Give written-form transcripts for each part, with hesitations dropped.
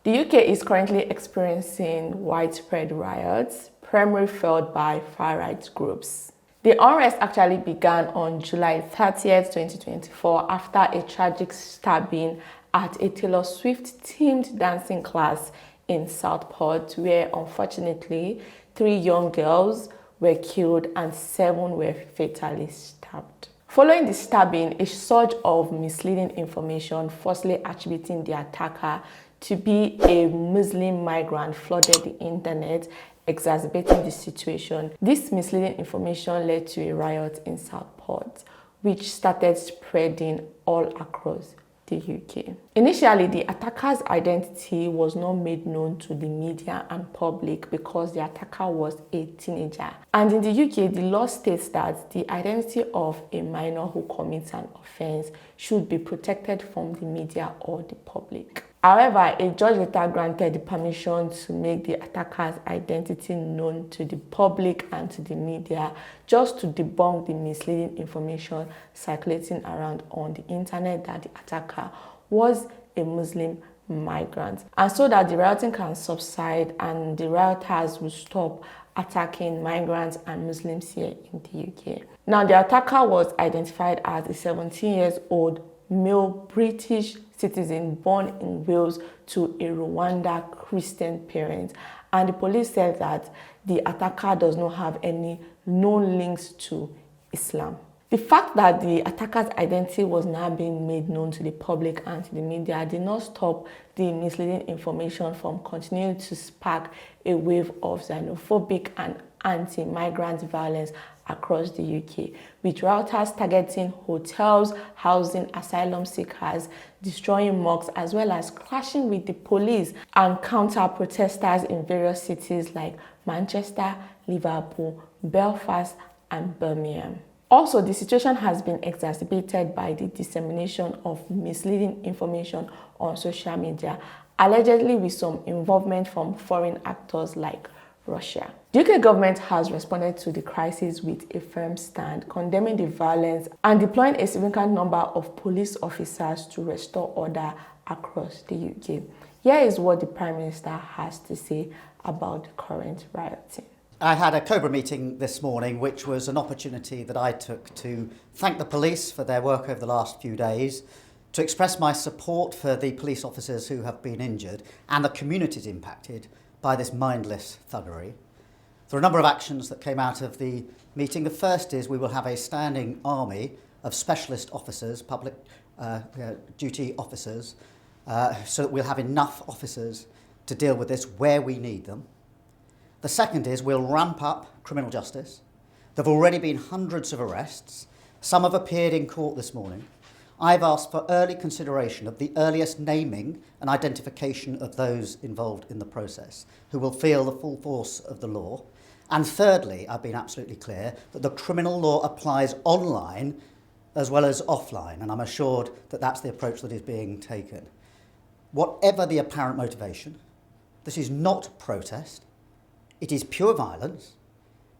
The UK is currently experiencing widespread riots, primarily fueled by far-right groups. The unrest actually began on July 30th, 2024 after a tragic stabbing at a Taylor Swift-themed dancing class in Southport, where unfortunately 3 young girls were killed and 7 were fatally stabbed. Following the stabbing, a surge of misleading information falsely attributing the attacker to be a Muslim migrant flooded the internet, exacerbating the situation. This misleading information led to a riot in Southport, which started spreading all across the UK. Initially, the attacker's identity was not made known to the media and public because the attacker was a teenager. And in the UK, the law states that the identity of a minor who commits an offense should be protected from the media or the public. However, a judge later granted the permission to make the attacker's identity known to the public and to the media, just to debunk the misleading information circulating around on the internet that the attacker was a Muslim migrant, and so that the rioting can subside and the rioters will stop attacking migrants and Muslims here in the UK. Now, the attacker was identified as a 17-year-old male British citizen born in Wales to a Rwanda Christian parent, and the police said that the attacker does not have any known links to Islam. The fact that the attacker's identity was now being made known to the public and to the media did not stop the misleading information from continuing to spark a wave of xenophobic and anti-migrant violence across the UK, with rioters targeting hotels, housing asylum seekers, destroying mosques, as well as clashing with the police and counter-protesters in various cities like Manchester, Liverpool, Belfast, and Birmingham. Also, the situation has been exacerbated by the dissemination of misleading information on social media, allegedly with some involvement from foreign actors like Russia. The UK government has responded to the crisis with a firm stand, condemning the violence and deploying a significant number of police officers to restore order across the UK. Here is what the Prime Minister has to say about the current rioting. I had a COBRA meeting this morning, which was an opportunity that I took to thank the police for their work over the last few days, to express my support for the police officers who have been injured and the communities impacted by this mindless thuggery. There are a number of actions that came out of the meeting. The first is we will have a standing army of specialist officers, public duty officers, so that we'll have enough officers to deal with this where we need them. The second is we'll ramp up criminal justice. There have already been hundreds of arrests. Some have appeared in court this morning. I've asked for early consideration of the earliest naming and identification of those involved in the process, who will feel the full force of the law. And thirdly, I've been absolutely clear that the criminal law applies online as well as offline, and I'm assured that that's the approach that is being taken. Whatever the apparent motivation, this is not protest, it is pure violence,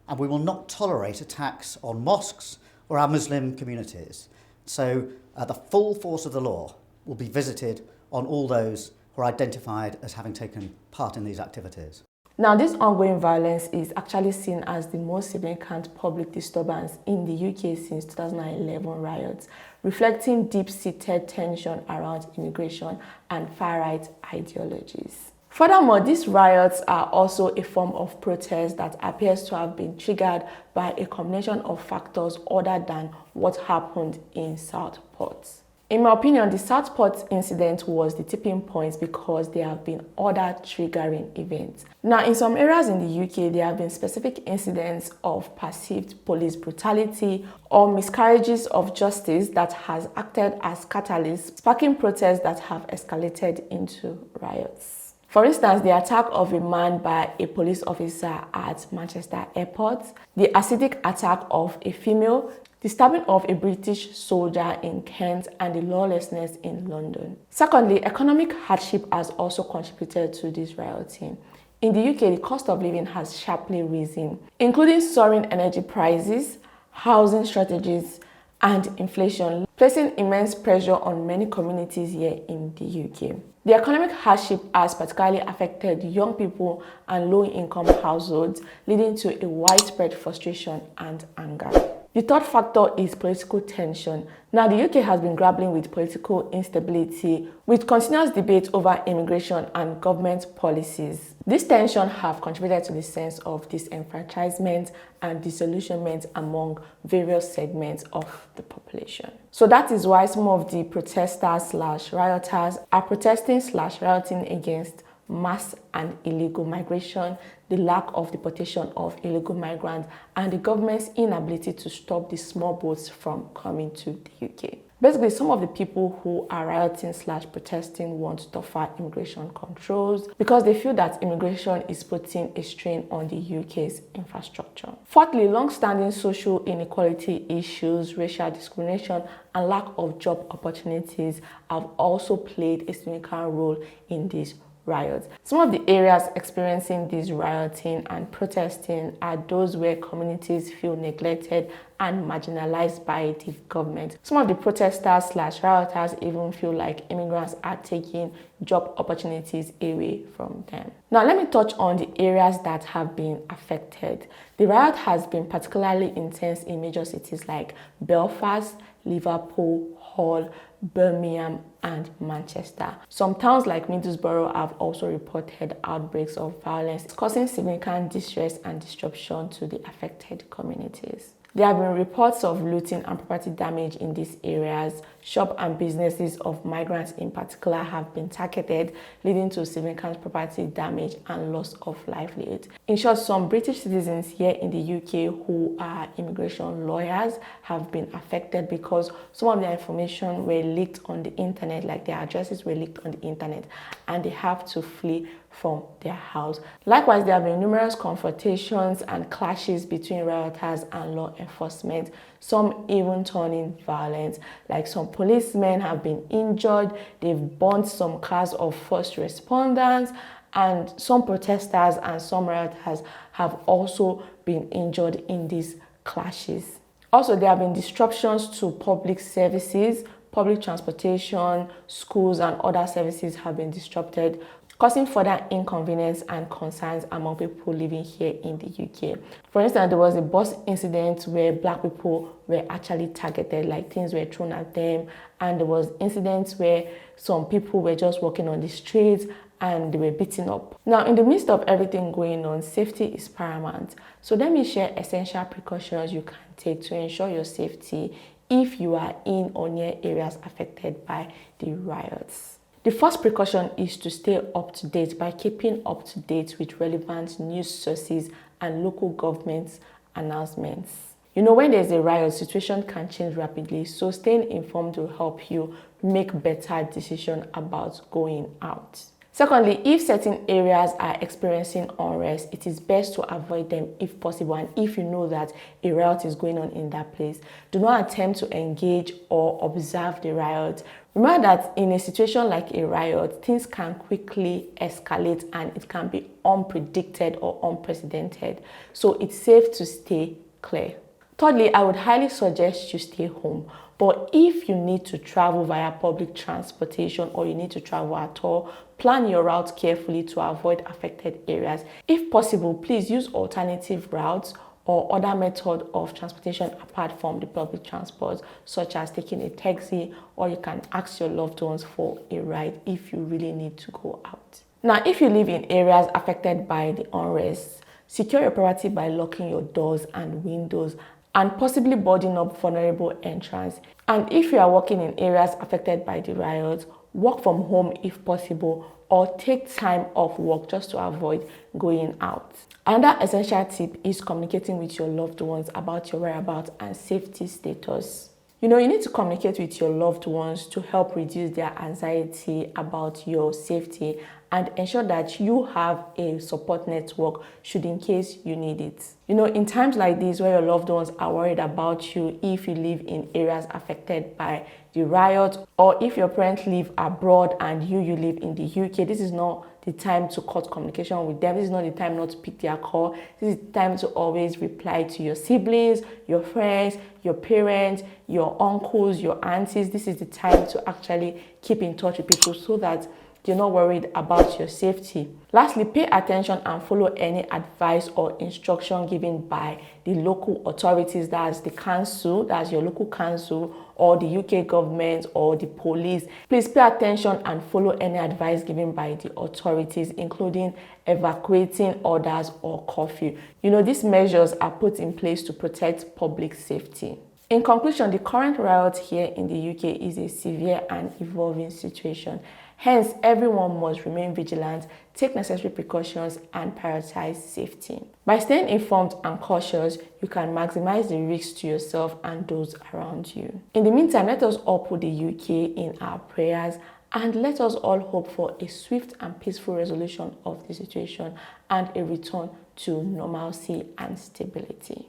and we will not tolerate attacks on mosques or our Muslim communities. So the full force of the law will be visited on all those who are identified as having taken part in these activities. Now, this ongoing violence is actually seen as the most significant public disturbance in the UK since 2011 riots, reflecting deep-seated tension around immigration and far-right ideologies. Furthermore, these riots are also a form of protest that appears to have been triggered by a combination of factors other than what happened in Southport. In my opinion, the Southport incident was the tipping point because there have been other triggering events. Now, in some areas in the UK, there have been specific incidents of perceived police brutality or miscarriages of justice that has acted as catalysts, sparking protests that have escalated into riots. For instance, the attack of a man by a police officer at Manchester Airport, the acidic attack of a female, the stabbing of a British soldier in Kent, and the lawlessness in London. Secondly, economic hardship has also contributed to this rioting. In the UK, the cost of living has sharply risen, including soaring energy prices, housing shortages, and inflation, placing immense pressure on many communities here in the UK. The economic hardship has particularly affected young people and low-income households, leading to a widespread frustration and anger. The third factor is political tension. Now, the UK has been grappling with political instability with continuous debate over immigration and government policies. This tension have contributed to the sense of disenfranchisement and disillusionment among various segments of the population. So that is why some of the protesters/rioters are protesting/rioting against mass and illegal migration, the lack of deportation of illegal migrants, and the government's inability to stop the small boats from coming to the UK. Basically, some of the people who are rioting/protesting want tougher immigration controls because they feel that immigration is putting a strain on the UK's infrastructure. Fourthly, long-standing social inequality issues, racial discrimination, and lack of job opportunities have also played a significant role in this riots. Some of the areas experiencing this rioting and protesting are those where communities feel neglected and marginalized by the government. Some of the protesters/rioters even feel like immigrants are taking job opportunities away from them. Now, let me touch on the areas that have been affected. The riot has been particularly intense in major cities like Belfast, Liverpool, Hull, Birmingham, and Manchester. Some towns like Middlesbrough have also reported outbreaks of violence, causing significant distress and disruption to the affected communities. There have been reports of looting and property damage in these areas. Shops and businesses of migrants in particular have been targeted, leading to significant property damage and loss of livelihood. In short, some British citizens here in the UK who are immigration lawyers have been affected because some of their information were leaked on the internet, like their addresses were leaked on the internet, and they have to flee from their house. Likewise, there have been numerous confrontations and clashes between rioters and law enforcement, some even turning violent. Like some policemen have been injured, they've burnt some cars of first responders, and some protesters and some rioters have also been injured in these clashes. Also, there have been disruptions to public services, public transportation, schools, and other services have been disrupted, causing further inconvenience and concerns among people living here in the UK. For instance, there was a bus incident where black people were actually targeted, like things were thrown at them, and there was incidents where some people were just walking on the streets and they were beaten up. Now, in the midst of everything going on, safety is paramount. So let me share essential precautions you can take to ensure your safety if you are in or near areas affected by the riots. The first precaution is to stay up to date by keeping up to date with relevant news sources and local government announcements. You know, when there's a riot, situation can change rapidly, so staying informed will help you make better decisions about going out. Secondly, if certain areas are experiencing unrest, it is best to avoid them if possible, and if you know that a riot is going on in that place, do not attempt to engage or observe the riot. Remember that in a situation like a riot, things can quickly escalate and it can be unpredicted or unprecedented, so it's safe to stay clear. Thirdly, I would highly suggest you stay home. But if you need to travel via public transportation or you need to travel at all, plan your route carefully to avoid affected areas. If possible, please use alternative routes or other method of transportation apart from the public transport, such as taking a taxi, or you can ask your loved ones for a ride if you really need to go out. Now, if you live in areas affected by the unrest, secure your property by locking your doors and windows and possibly boarding up vulnerable entrance. And if you are working in areas affected by the riots, work from home if possible, or take time off work just to avoid going out. Another essential tip is communicating with your loved ones about your whereabouts and safety status. You know, you need to communicate with your loved ones to help reduce their anxiety about your safety and ensure that you have a support network should in case you need it. You know, in times like these where your loved ones are worried about you if you live in areas affected by the riot, or if your parents live abroad and you live in the UK, this is not the time to cut communication with them. This is not the time not to pick their call. This is the time to always reply to your siblings, your friends, your parents, your uncles, your aunties. This is the time to actually keep in touch with people so that you're not worried about your safety. Lastly, pay attention and follow any advice or instruction given by the local authorities, that's the council, that's your local council, or the UK government or the police. Please pay attention and follow any advice given by the authorities, including evacuating orders or curfew. These measures are put in place to protect public safety. In conclusion, the current riot here in the UK is a severe and evolving situation. Hence, everyone must remain vigilant, take necessary precautions, and prioritize safety. By staying informed and cautious, you can maximize the risks to yourself and those around you. In the meantime, let us all put the UK in our prayers, and let us all hope for a swift and peaceful resolution of the situation and a return to normalcy and stability.